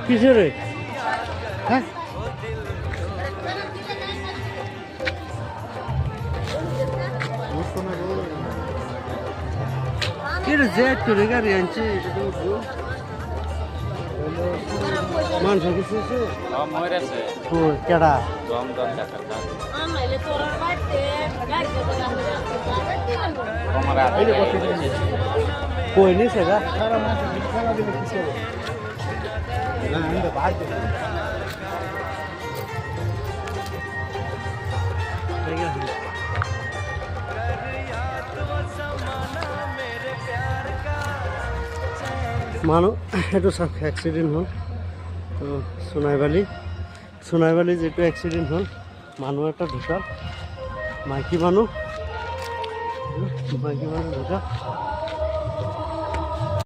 কিসের রে? হ্যাঁ কিরে যে তোরে গাড়ি আনছে মানুষ কিছু কেডা কই নিছে গা মানো এইটো চাওক এক্সিডেণ্ট হ'ল তো সোনাইবালি যেটো এক্সিডেণ্ট হ'ল মানুহ এটা ঢুকাল মাইকী মানুহ ঢুকাল